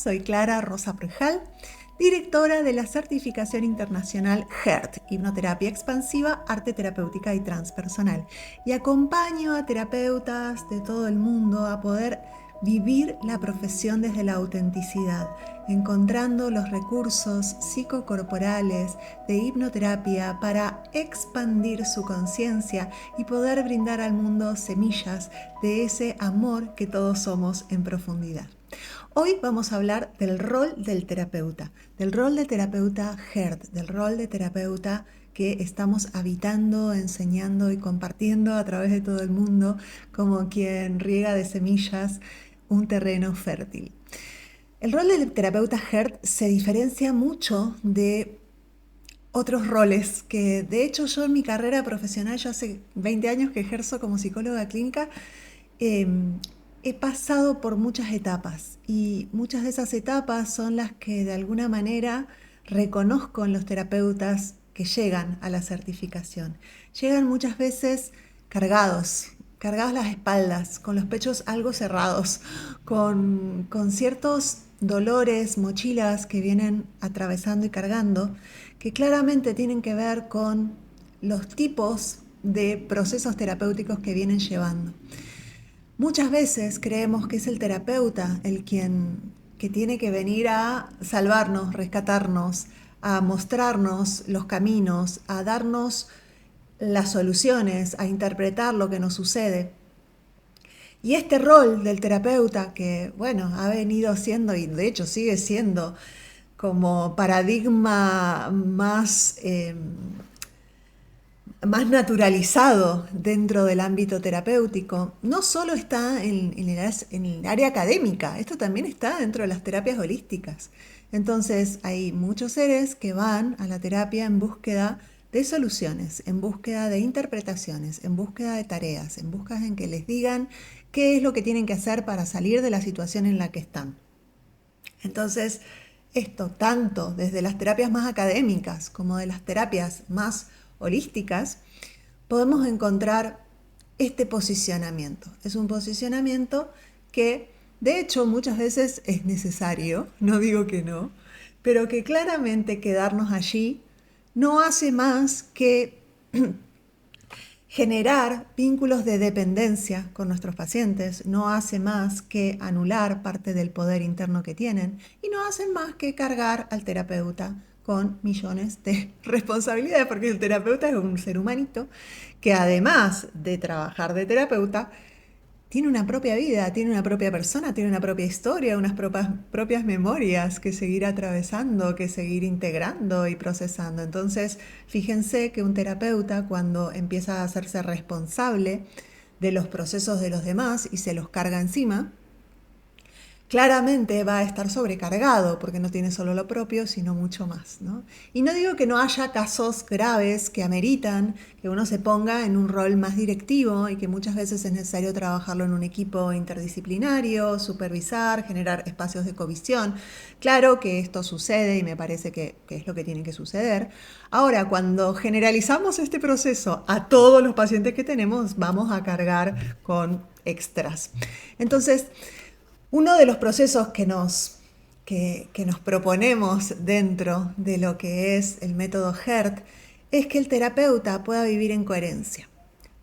Soy Clara Rosa Prujal, directora de la certificación internacional HERT, Hipnoterapia Expansiva, Arte Terapéutica y Transpersonal, y acompaño a terapeutas de todo el mundo a poder vivir la profesión desde la autenticidad, encontrando los recursos psicocorporales de hipnoterapia para expandir su conciencia y poder brindar al mundo semillas de ese amor que todos somos en profundidad. Hoy vamos a hablar del rol del terapeuta HERT, del rol de terapeuta que estamos habitando, enseñando y compartiendo a través de todo el mundo como quien riega de semillas un terreno fértil. El rol del terapeuta HERT se diferencia mucho de otros roles que, de hecho, yo en mi carrera profesional, yo hace 20 años que ejerzo como psicóloga clínica, he pasado por muchas etapas y muchas de esas etapas son las que de alguna manera reconozco en los terapeutas que llegan a la certificación. Llegan muchas veces cargados las espaldas, con los pechos algo cerrados, con ciertos dolores, mochilas que vienen atravesando y cargando, que claramente tienen que ver con los tipos de procesos terapéuticos que vienen llevando. Muchas veces creemos que es el terapeuta que tiene que venir a salvarnos, rescatarnos, a mostrarnos los caminos, a darnos las soluciones, a interpretar lo que nos sucede. Y este rol del terapeuta que, bueno, ha venido siendo y de hecho sigue siendo como paradigma más naturalizado dentro del ámbito terapéutico, no solo está en el área académica, esto también está dentro de las terapias holísticas. Entonces hay muchos seres que van a la terapia en búsqueda de soluciones, en búsqueda de interpretaciones, en búsqueda de tareas, en búsqueda en que les digan qué es lo que tienen que hacer para salir de la situación en la que están. Entonces, esto tanto desde las terapias más académicas como de las terapias más holísticas, podemos encontrar este posicionamiento. Es un posicionamiento que, de hecho, muchas veces es necesario, no digo que no, pero que claramente quedarnos allí no hace más que generar vínculos de dependencia con nuestros pacientes, no hace más que anular parte del poder interno que tienen y no hacen más que cargar al terapeuta con millones de responsabilidades, porque el terapeuta es un ser humanito que además de trabajar de terapeuta, tiene una propia vida, tiene una propia persona, tiene una propia historia, unas propias memorias que seguir atravesando, que seguir integrando y procesando. Entonces, fíjense que un terapeuta cuando empieza a hacerse responsable de los procesos de los demás y se los carga encima, claramente va a estar sobrecargado porque no tiene solo lo propio, sino mucho más, ¿no? Y no digo que no haya casos graves que ameritan que uno se ponga en un rol más directivo y que muchas veces es necesario trabajarlo en un equipo interdisciplinario, supervisar, generar espacios de covisión. Claro que esto sucede y me parece que es lo que tiene que suceder. Ahora, cuando generalizamos este proceso a todos los pacientes que tenemos, vamos a cargar con extras. Entonces, uno de los procesos que nos proponemos dentro de lo que es el método HERT es que el terapeuta pueda vivir en coherencia,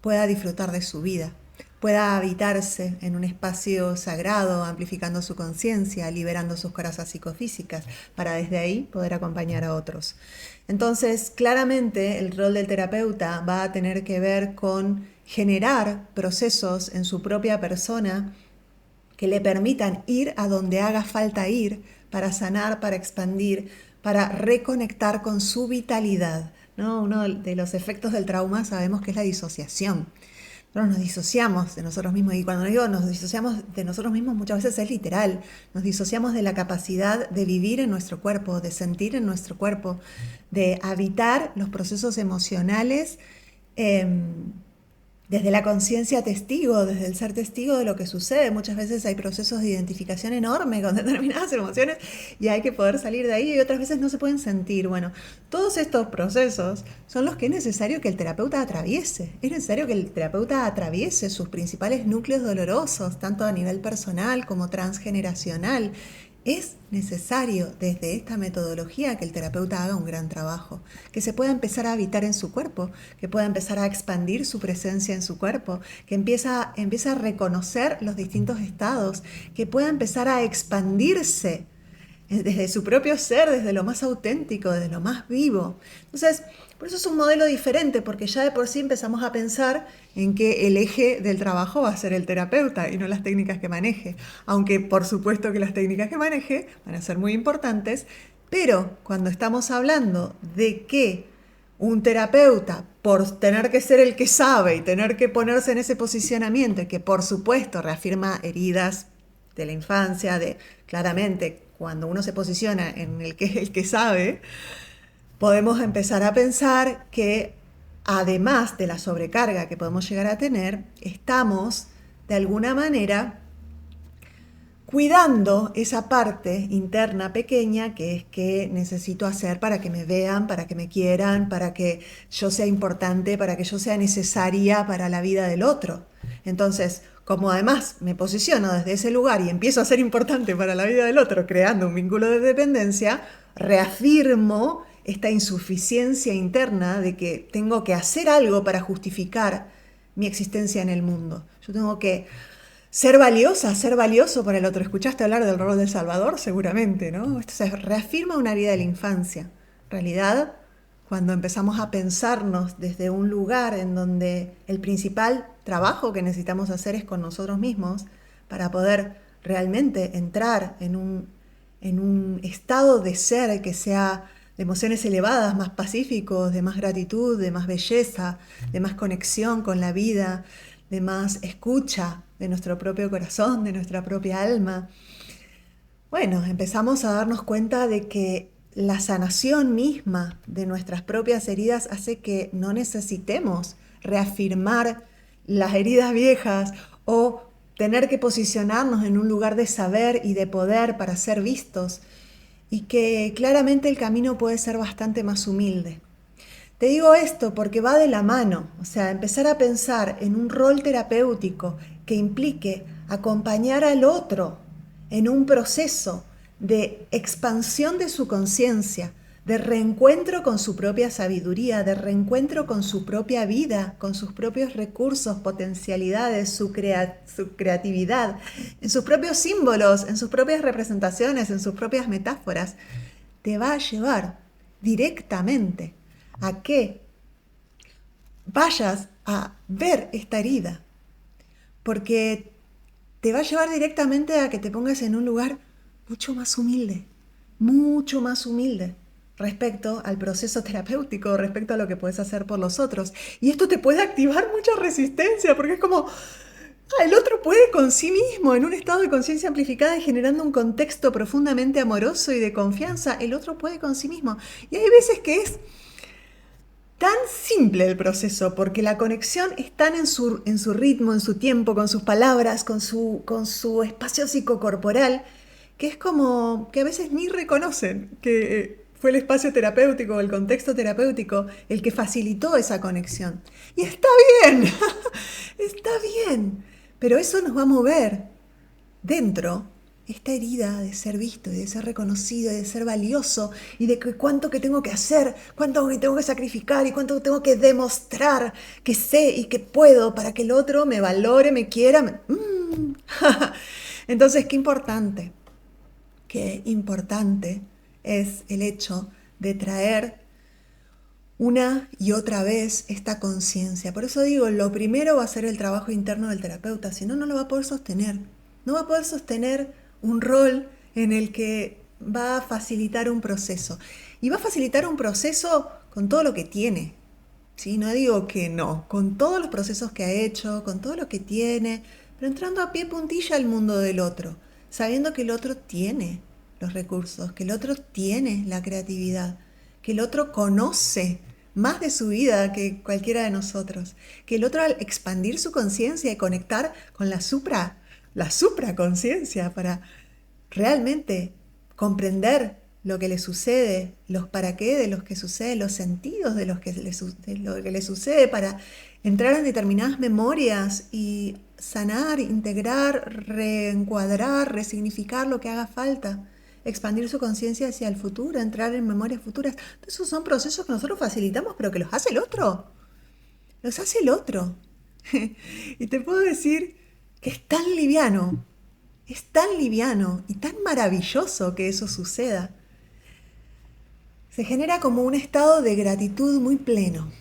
pueda disfrutar de su vida, pueda habitarse en un espacio sagrado, amplificando su conciencia, liberando sus corazas psicofísicas, para desde ahí poder acompañar a otros. Entonces, claramente el rol del terapeuta va a tener que ver con generar procesos en su propia persona que le permitan ir a donde haga falta ir para sanar, para expandir, para reconectar con su vitalidad, ¿no? Uno de los efectos del trauma sabemos que es la disociación. Nosotros nos disociamos de nosotros mismos y cuando digo nos disociamos de nosotros mismos muchas veces es literal. Nos disociamos de la capacidad de vivir en nuestro cuerpo, de sentir en nuestro cuerpo, de habitar los procesos emocionales desde la conciencia testigo, desde el ser testigo de lo que sucede. Muchas veces hay procesos de identificación enorme con determinadas emociones y hay que poder salir de ahí y otras veces no se pueden sentir. Bueno, todos estos procesos son los que es necesario que el terapeuta atraviese. Es necesario que el terapeuta atraviese sus principales núcleos dolorosos, tanto a nivel personal como transgeneracional. es necesario desde esta metodología que el terapeuta haga un gran trabajo, que se pueda empezar a habitar en su cuerpo, que pueda empezar a expandir su presencia en su cuerpo, que empiece a reconocer los distintos estados, que pueda empezar a expandirse desde su propio ser, desde lo más auténtico, desde lo más vivo. Entonces, por eso es un modelo diferente, porque ya de por sí empezamos a pensar en que el eje del trabajo va a ser el terapeuta y no las técnicas que maneje. Aunque por supuesto que las técnicas que maneje van a ser muy importantes, pero cuando estamos hablando de que un terapeuta, por tener que ser el que sabe y tener que ponerse en ese posicionamiento, y que por supuesto reafirma heridas de la infancia, de claramente cuando uno se posiciona en el que es el que sabe, podemos empezar a pensar que además de la sobrecarga que podemos llegar a tener, estamos de alguna manera cuidando esa parte interna pequeña que es que necesito hacer para que me vean, para que me quieran, para que yo sea importante, para que yo sea necesaria para la vida del otro. Entonces, como además me posiciono desde ese lugar y empiezo a ser importante para la vida del otro, creando un vínculo de dependencia, reafirmo esta insuficiencia interna de que tengo que hacer algo para justificar mi existencia en el mundo. Yo tengo que ser valiosa, ser valioso para el otro. ¿Escuchaste hablar del rol del Salvador? Seguramente, ¿no? Esto se reafirma una herida de la infancia. En realidad, cuando empezamos a pensarnos desde un lugar en donde el principal trabajo que necesitamos hacer es con nosotros mismos para poder realmente entrar en un estado de ser que sea de emociones elevadas, más pacíficos, de más gratitud, de más belleza, de más conexión con la vida, de más escucha de nuestro propio corazón, de nuestra propia alma. Bueno, empezamos a darnos cuenta de que la sanación misma de nuestras propias heridas hace que no necesitemos reafirmar las heridas viejas o tener que posicionarnos en un lugar de saber y de poder para ser vistos, y que claramente el camino puede ser bastante más humilde. Te digo esto porque va de la mano, o sea, empezar a pensar en un rol terapéutico que implique acompañar al otro en un proceso de expansión de su conciencia, de reencuentro con su propia sabiduría, de reencuentro con su propia vida, con sus propios recursos, potencialidades, su creatividad, en sus propios símbolos, en sus propias representaciones, en sus propias metáforas, te va a llevar directamente a que vayas a ver esta herida, porque te va a llevar directamente a que te pongas en un lugar mucho más humilde respecto al proceso terapéutico, respecto a lo que puedes hacer por los otros. Y esto te puede activar mucha resistencia, porque es como, el otro puede con sí mismo, en un estado de conciencia amplificada y generando un contexto profundamente amoroso y de confianza, el otro puede con sí mismo. Y hay veces que es tan simple el proceso, porque la conexión está en su ritmo, en su tiempo, con sus palabras, con su espacio psicocorporal, que es como que a veces ni reconocen que fue el espacio terapéutico, el contexto terapéutico, el que facilitó esa conexión. Y está bien, está bien, pero eso nos va a mover dentro esta herida de ser visto y de ser reconocido y de ser valioso y de que cuánto que tengo que hacer, cuánto que tengo que sacrificar y cuánto tengo que demostrar que sé y que puedo para que el otro me valore, me quiera. Entonces, qué importante es el hecho de traer una y otra vez esta conciencia. Por eso digo, lo primero va a ser el trabajo interno del terapeuta, si no, no lo va a poder sostener. No va a poder sostener un rol en el que va a facilitar un proceso. Y va a facilitar un proceso con todo lo que tiene. ¿Sí? No digo que no, con todos los procesos que ha hecho, con todo lo que tiene, pero entrando a pie puntilla al mundo del otro, sabiendo que el otro tiene los recursos, que el otro tiene la creatividad, que el otro conoce más de su vida que cualquiera de nosotros, que el otro al expandir su conciencia y conectar con la supraconciencia para realmente comprender lo que le sucede, los para qué de los que sucede, los sentidos de lo que le sucede, para entrar en determinadas memorias y sanar, integrar, reencuadrar, resignificar lo que haga falta. expandir su conciencia hacia el futuro, entrar en memorias futuras. Esos son procesos que nosotros facilitamos, pero que los hace el otro. Los hace el otro. Y te puedo decir que es tan liviano y tan maravilloso que eso suceda. Se genera como un estado de gratitud muy pleno.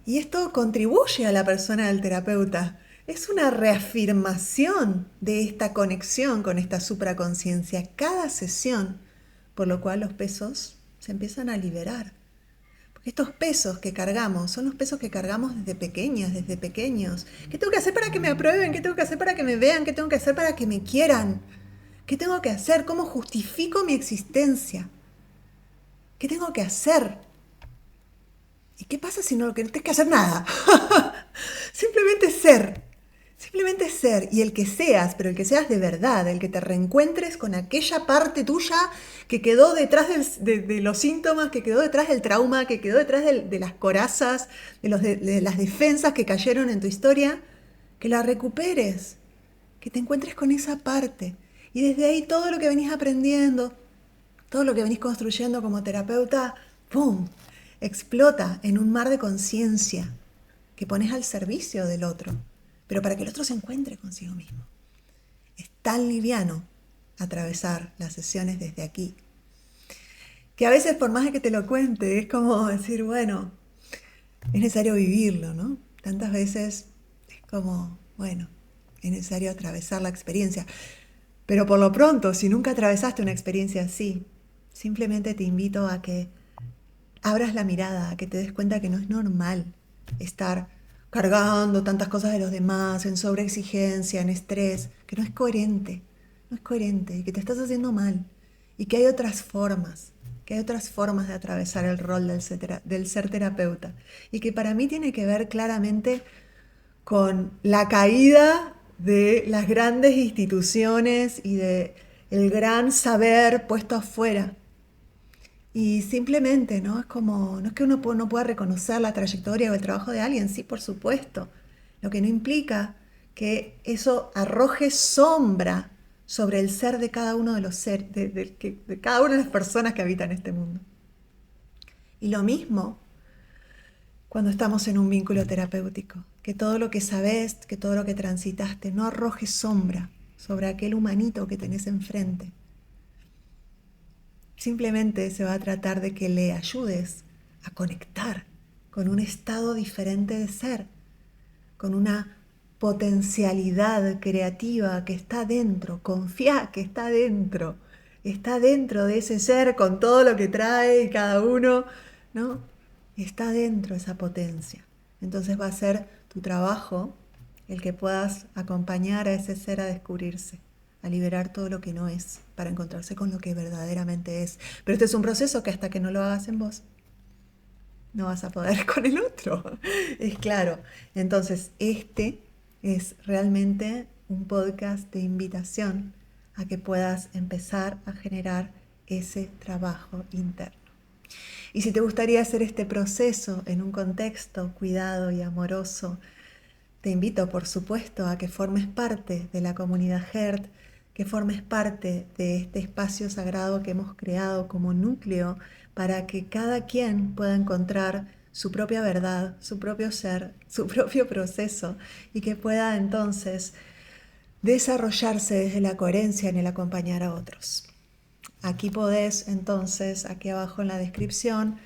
Y esto contribuye a la persona del terapeuta. Es una reafirmación de esta conexión con esta supraconciencia cada sesión, por lo cual los pesos se empiezan a liberar. Porque estos pesos que cargamos son los pesos que cargamos desde pequeñas, desde pequeños. ¿Qué tengo que hacer para que me aprueben? ¿Qué tengo que hacer para que me vean? ¿Qué tengo que hacer para que me quieran? ¿Qué tengo que hacer? ¿Cómo justifico mi existencia? ¿Qué tengo que hacer? ¿Y qué pasa si no tienes que hacer nada? Simplemente ser. Simplemente ser. Y el que seas, pero el que seas de verdad, el que te reencuentres con aquella parte tuya que quedó detrás de los síntomas, que quedó detrás del trauma, que quedó detrás de las corazas, de las defensas que cayeron en tu historia, que la recuperes, que te encuentres con esa parte. Y desde ahí todo lo que venís aprendiendo, todo lo que venís construyendo como terapeuta, ¡pum!, explota en un mar de conciencia que pones al servicio del otro, pero para que el otro se encuentre consigo mismo. Es tan liviano atravesar las sesiones desde aquí, que a veces por más de que te lo cuente, es como decir, bueno, es necesario vivirlo, ¿no? Tantas veces es como, bueno, es necesario atravesar la experiencia. Pero por lo pronto, si nunca atravesaste una experiencia así, simplemente te invito a que abras la mirada, a que te des cuenta que no es normal estar cargando tantas cosas de los demás, en sobreexigencia, en estrés, que no es coherente, y que te estás haciendo mal, y que hay otras formas, de atravesar el rol del ser terapeuta, y que para mí tiene que ver claramente con la caída de las grandes instituciones y de el gran saber puesto afuera. Y simplemente, ¿no? Es como, no es que uno no pueda reconocer la trayectoria o el trabajo de alguien, sí, por supuesto. Lo que no implica que eso arroje sombra sobre el ser de cada uno de los seres, de cada una de las personas que habitan este mundo. Y lo mismo cuando estamos en un vínculo terapéutico, que todo lo que sabes, que todo lo que transitaste, no arroje sombra sobre aquel humanito que tenés enfrente. Simplemente se va a tratar de que le ayudes a conectar con un estado diferente de ser, con una potencialidad creativa que está dentro. Confía que está dentro de ese ser con todo lo que trae cada uno, ¿no? Está dentro esa potencia. Entonces va a ser tu trabajo el que puedas acompañar a ese ser a descubrirse, a liberar todo lo que no es, para encontrarse con lo que verdaderamente es. Pero este es un proceso que hasta que no lo hagas en vos, no vas a poder con el otro. Es claro. Entonces, este es realmente un podcast de invitación a que puedas empezar a generar ese trabajo interno. Y si te gustaría hacer este proceso en un contexto cuidado y amoroso, te invito, por supuesto, a que formes parte de la comunidad HERT, que formes parte de este espacio sagrado que hemos creado como núcleo para que cada quien pueda encontrar su propia verdad, su propio ser, su propio proceso, y que pueda entonces desarrollarse desde la coherencia en el acompañar a otros. Aquí podés entonces, aquí abajo en la descripción,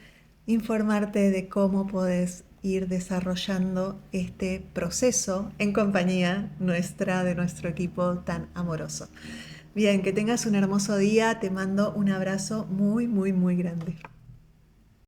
informarte de cómo podés ir desarrollando este proceso en compañía nuestra, de nuestro equipo tan amoroso. Bien, que tengas un hermoso día, te mando un abrazo muy, muy, muy grande.